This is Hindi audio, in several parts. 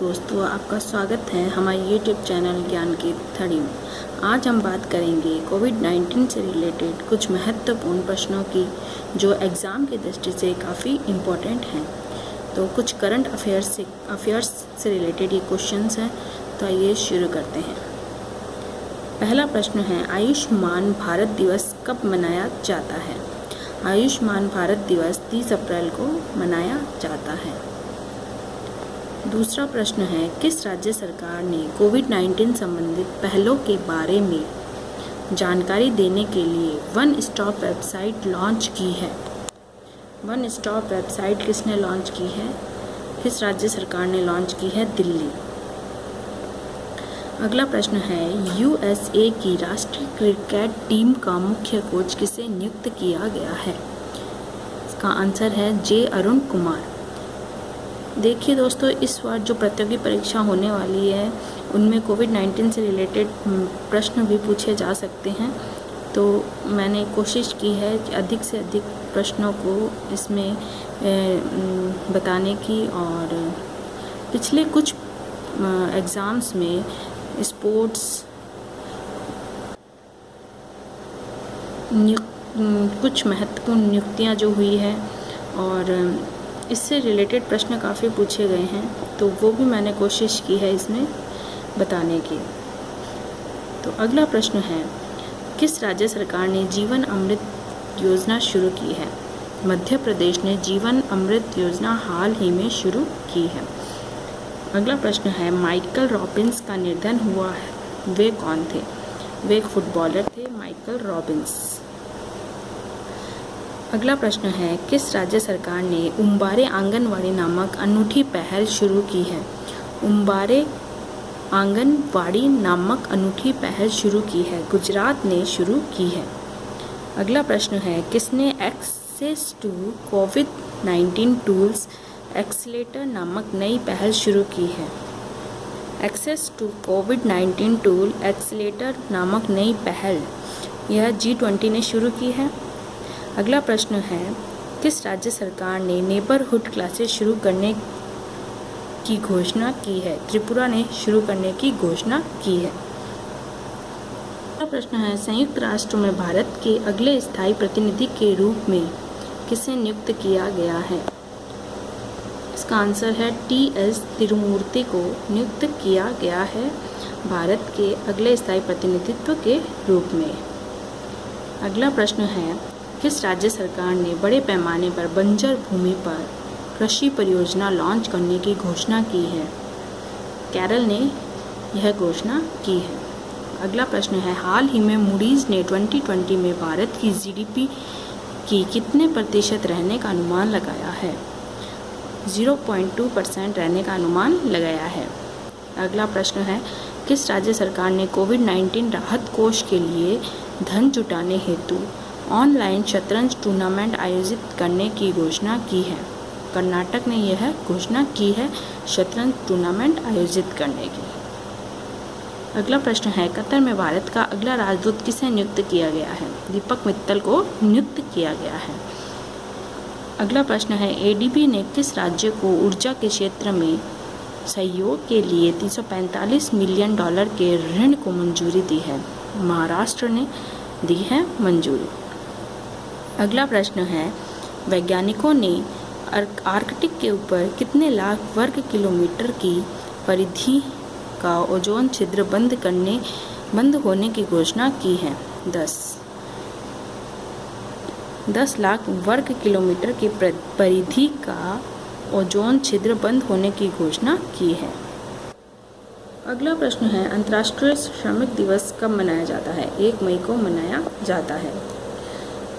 दोस्तों, आपका स्वागत है हमारे YouTube चैनल ज्ञान की थड़ी में। आज हम बात करेंगे कोविड-19 से रिलेटेड कुछ महत्वपूर्ण प्रश्नों की जो एग्ज़ाम की दृष्टि से काफ़ी इम्पोर्टेंट हैं। तो कुछ करंट अफेयर्स से रिलेटेड ये क्वेश्चंस हैं। तो आइए शुरू करते हैं। पहला प्रश्न है, आयुष्मान भारत दिवस कब मनाया जाता है? आयुष्मान भारत दिवस 30 अप्रैल को मनाया जाता है। दूसरा प्रश्न है, किस राज्य सरकार ने कोविड-19 संबंधित पहलों के बारे में जानकारी देने के लिए वन स्टॉप वेबसाइट लॉन्च की है? वन स्टॉप वेबसाइट किसने लॉन्च की है? किस राज्य सरकार ने लॉन्च की है? दिल्ली। अगला प्रश्न है, यूएसए की राष्ट्रीय क्रिकेट टीम का मुख्य कोच किसे नियुक्त किया गया है? इसका आंसर है जे अरुण कुमार। देखिए दोस्तों, इस बार जो प्रतियोगी परीक्षा होने वाली है उनमें कोविड-19 से रिलेटेड प्रश्न भी पूछे जा सकते हैं। तो मैंने कोशिश की है कि अधिक से अधिक प्रश्नों को इसमें बताने की, और पिछले कुछ एग्ज़ाम्स में स्पोर्ट्स कुछ महत्वपूर्ण नियुक्तियां जो हुई है और इससे रिलेटेड प्रश्न काफ़ी पूछे गए हैं, तो वो भी मैंने कोशिश की है इसमें बताने की। तो अगला प्रश्न है, किस राज्य सरकार ने जीवन अमृत योजना शुरू की है? मध्य प्रदेश ने जीवन अमृत योजना हाल ही में शुरू की है। अगला प्रश्न है, माइकल रॉबिन्स का निधन हुआ है, वे कौन थे? वे एक फुटबॉलर थे, माइकल रॉबिन्स। अगला प्रश्न है, किस राज्य सरकार ने उम्बारे आंगनवाड़ी नामक अनूठी पहल शुरू की है? उम्बारे आंगनवाड़ी नामक अनूठी पहल शुरू की है, गुजरात ने शुरू की है। अगला प्रश्न है, किसने एक्सेस टू कोविड-19 टूल्स एक्सेलेटर नामक नई पहल शुरू की है? एक्सेस टू कोविड-19 टूल एक्सेलेटर नामक नई पहल यह G20 ने शुरू की है। अगला प्रश्न है, किस राज्य सरकार ने नेबरहुड क्लासेस शुरू करने की घोषणा की है? त्रिपुरा ने शुरू करने की घोषणा की है। अगला प्रश्न है, संयुक्त राष्ट्र में भारत के अगले स्थायी प्रतिनिधि के रूप में किसे नियुक्त किया गया है? इसका आंसर है TS तिरुमूर्ति को नियुक्त किया गया है भारत के अगले स्थायी प्रतिनिधित्व के रूप में। अगला प्रश्न है, किस राज्य सरकार ने बड़े पैमाने पर बंजर भूमि पर कृषि परियोजना लॉन्च करने की घोषणा की है? केरल ने यह घोषणा की है। अगला प्रश्न है, हाल ही में मूडीज ने 2020 में भारत की GDP की कितने प्रतिशत रहने का अनुमान लगाया है? 0.2% रहने का अनुमान लगाया है। अगला प्रश्न है, किस राज्य सरकार ने कोविड-19 राहत कोष के लिए धन जुटाने हेतु ऑनलाइन शतरंज टूर्नामेंट आयोजित करने की घोषणा की है? कर्नाटक ने यह घोषणा की है शतरंज टूर्नामेंट आयोजित करने की। अगला प्रश्न है, कतर में भारत का अगला राजदूत किसे नियुक्त किया गया है? दीपक मित्तल को नियुक्त किया गया है। अगला प्रश्न है, ADB ने किस राज्य को ऊर्जा के क्षेत्र में सहयोग के लिए $345 मिलियन के ऋण को मंजूरी दी है? महाराष्ट्र ने दी है मंजूरी। अगला प्रश्न है, वैज्ञानिकों ने आर्कटिक के ऊपर कितने लाख वर्ग किलोमीटर की परिधि का ओजोन छिद्र बंद होने की घोषणा की है? 10 लाख वर्ग किलोमीटर की परिधि का ओजोन छिद्र बंद होने की घोषणा की है। अगला प्रश्न है, अंतर्राष्ट्रीय श्रमिक दिवस कब मनाया जाता है? 1 मई को मनाया जाता है।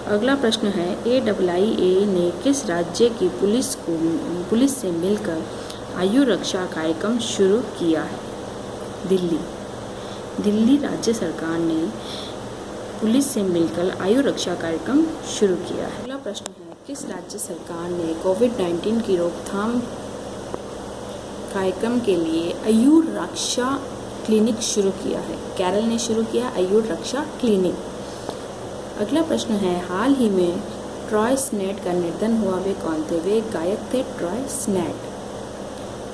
अगला प्रश्न है, AIIA ने किस राज्य की पुलिस से मिलकर आयु रक्षा कार्यक्रम शुरू किया है? दिल्ली राज्य सरकार ने पुलिस से मिलकर आयु रक्षा कार्यक्रम शुरू किया है। अगला प्रश्न है, किस राज्य सरकार ने कोविड-19 की रोकथाम कार्यक्रम के लिए आयु रक्षा क्लिनिक शुरू किया है? केरल ने शुरू किया आयु रक्षा क्लिनिक। अगला प्रश्न है, हाल ही में ट्रॉय स्नैट का निधन हुआ, वे कौन थे? वे गायक थे ट्रॉय स्नैट।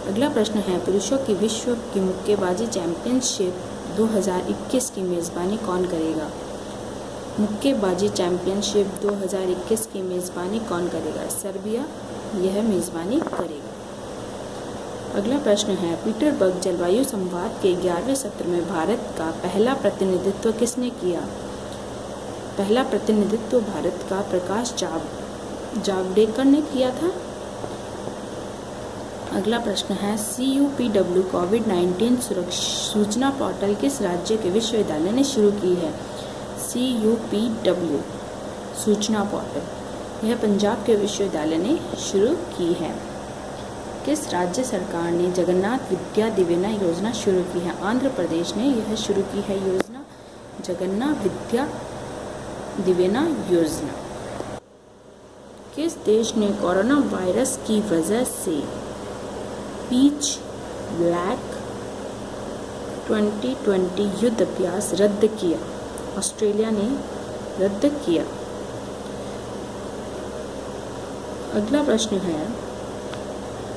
अगला प्रश्न है पुरुषों की विश्व की मुक्केबाजी चैंपियनशिप 2021 की मेज़बानी कौन करेगा? मुक्केबाजी चैंपियनशिप 2021 की मेज़बानी कौन करेगा? सर्बिया यह मेज़बानी करेगा। अगला प्रश्न है पीटरबर्ग जलवायु संवाद के 11वें सत्र में भारत का पहला प्रतिनिधित्व किसने किया? पहला प्रतिनिधित्व भारत का प्रकाश जावड़ेकर ने किया था। अगला प्रश्न है CUPW कोविड-19 सूचना पोर्टल किस राज्य के विश्वविद्यालय ने शुरू की है? CUPW सूचना पोर्टल यह पंजाब के विश्वविद्यालय ने शुरू की है। किस राज्य सरकार ने जगन्नाथ विद्या दिवेना योजना शुरू की है? आंध्र प्रदेश ने यह शुरू की है योजना जगन्नाथ विद्या दिवेना योजना। किस देश ने कोरोना वायरस की वजह से पीच ब्लैक 2020 युद्ध अभ्यास रद्द किया? ऑस्ट्रेलिया ने रद्द किया। अगला प्रश्न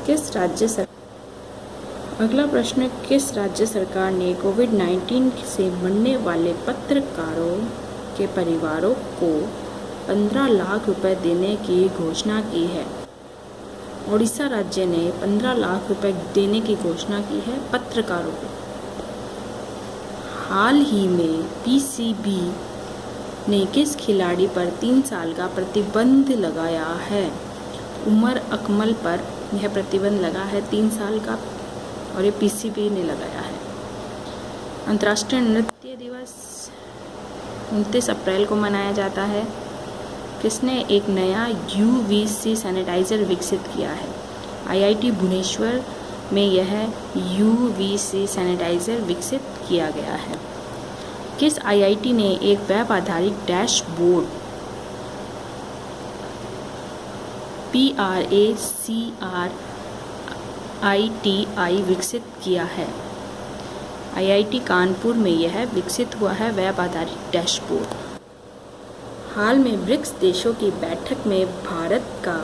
किस राज्य सरकार ने कोविड-19 से मरने वाले पत्रकारों के परिवारों को 15 लाख रुपए देने की घोषणा की है? ओडिशा राज्य ने 15 लाख रुपए देने की घोषणा की है पत्रकारों को। हाल ही में PCB ने किस खिलाड़ी पर 3 साल का प्रतिबंध लगाया है? उमर अकमल पर यह प्रतिबंध लगा है 3 साल का और ये PCB ने लगाया है। अंतर्राष्ट्रीय नृत्य दिवस 29 अप्रैल को मनाया जाता है। किसने एक नया UVC सैनिटाइज़र विकसित किया है? IIT भुवनेश्वर में यह UVC सैनिटाइज़र विकसित किया गया है। किस IIT ने एक वेब आधारित डैशबोर्ड PRACRITI विकसित किया है? IIT कानपुर में यह विकसित हुआ है वेब आधारित डैशबोर्ड। हाल में ब्रिक्स देशों की बैठक में भारत का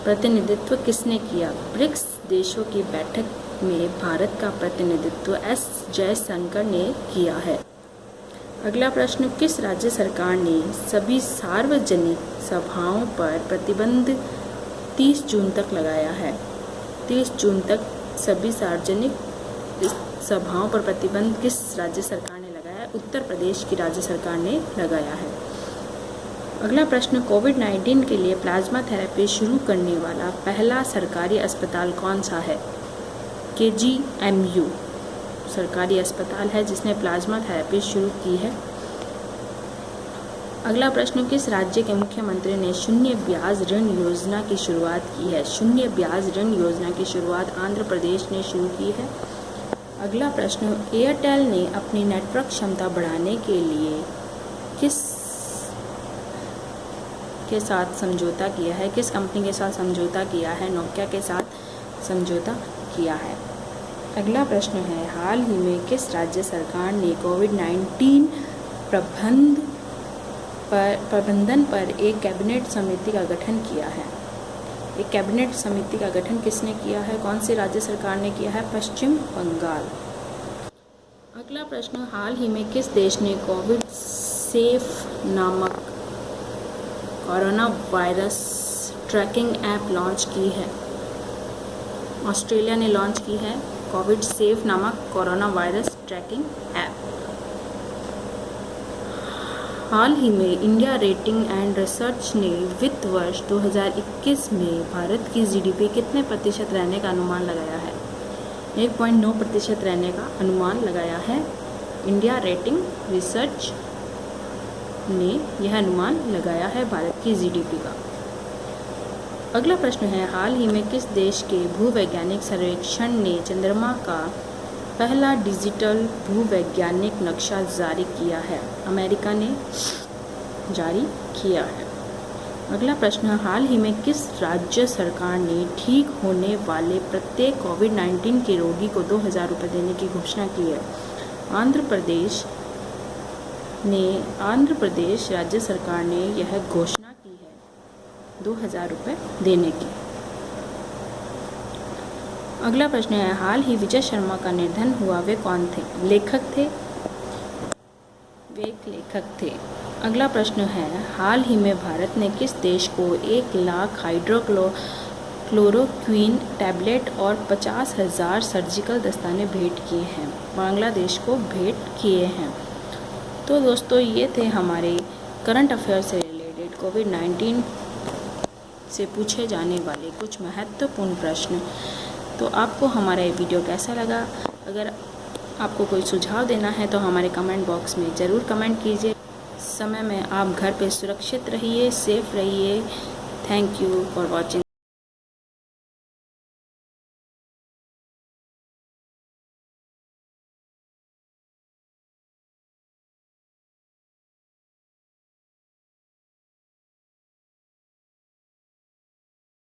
प्रतिनिधित्व किसने किया? ब्रिक्स देशों की बैठक में भारत का प्रतिनिधित्व S जयशंकर ने किया है। अगला प्रश्न किस राज्य सरकार ने सभी सार्वजनिक सभाओं पर प्रतिबंध 30 जून तक लगाया है? 30 जून तक सभी सार्वजनिक सभाओं पर प्रतिबंध किस राज्य सरकार ने लगाया? उत्तर प्रदेश की राज्य सरकार ने लगाया है। अगला प्रश्न कोविड-19 के लिए प्लाज्मा थेरेपी शुरू करने वाला पहला सरकारी अस्पताल कौन सा है? KGMU सरकारी अस्पताल है जिसने प्लाज्मा थेरेपी शुरू की है। अगला प्रश्न किस राज्य के मुख्यमंत्री ने शून्य ब्याज ऋण योजना की शुरुआत की है? शून्य ब्याज ऋण योजना की शुरुआत आंध्र प्रदेश ने शुरू की है। अगला प्रश्न एयरटेल ने अपनी नेटवर्क क्षमता बढ़ाने के लिए किस के साथ समझौता किया है? किस कंपनी के साथ समझौता किया है? नोकिया के साथ समझौता किया है। अगला प्रश्न है हाल ही में किस राज्य सरकार ने कोविड-19 प्रबंधन पर एक कैबिनेट समिति का गठन किया है? एक कैबिनेट समिति का गठन किसने किया है? कौन सी राज्य सरकार ने किया है? पश्चिम बंगाल। अगला प्रश्न हाल ही में किस देश ने कोविड सेफ नामक corona virus tracking app launch की है? ऑस्ट्रेलिया ने लॉन्च की है कोविड सेफ नामक कोरोना वायरस ट्रैकिंग ऐप। हाल ही में इंडिया रेटिंग एंड रिसर्च ने वित्त वर्ष 2021 में भारत की GDP कितने प्रतिशत रहने का अनुमान लगाया है? 1.9% रहने का अनुमान लगाया है। इंडिया रेटिंग रिसर्च ने यह अनुमान लगाया है भारत की GDP का। अगला प्रश्न है हाल ही में किस देश के भूवैज्ञानिक सर्वेक्षण ने चंद्रमा का पहला डिजिटल भूवैज्ञानिक नक्शा जारी किया है? अमेरिका ने जारी किया है। अगला प्रश्न हाल ही में किस राज्य सरकार ने ठीक होने वाले प्रत्येक कोविड-19 के रोगी को 2000 रुपये देने की घोषणा की है? आंध्र प्रदेश राज्य सरकार ने यह घोषणा की है 2000 रुपये देने की। अगला प्रश्न है, हाल ही विजय शर्मा का निधन हुआ, वे कौन थे? लेखक थे? वे एक लेखक थे। अगला प्रश्न है, हाल ही में भारत ने किस देश को 1 लाख हाइड्रोक्लोरोक्विन टैबलेट और 50,000 सर्जिकल दस्ताने भेंट किए हैं? बांग्लादेश को भेंट किए हैं। तो दोस्तों, ये थे हमारे करंट अफेयर से रिलेटेड कोविड-19 से पूछे जाने वाले कुछ महत्वपूर्ण प्रश्न। तो आपको हमारा ये वीडियो कैसा लगा? अगर आपको कोई सुझाव देना है तो हमारे कमेंट बॉक्स में ज़रूर कमेंट कीजिए। समय में आप घर पे सुरक्षित रहिए, सेफ रहिए। Thank you for watching.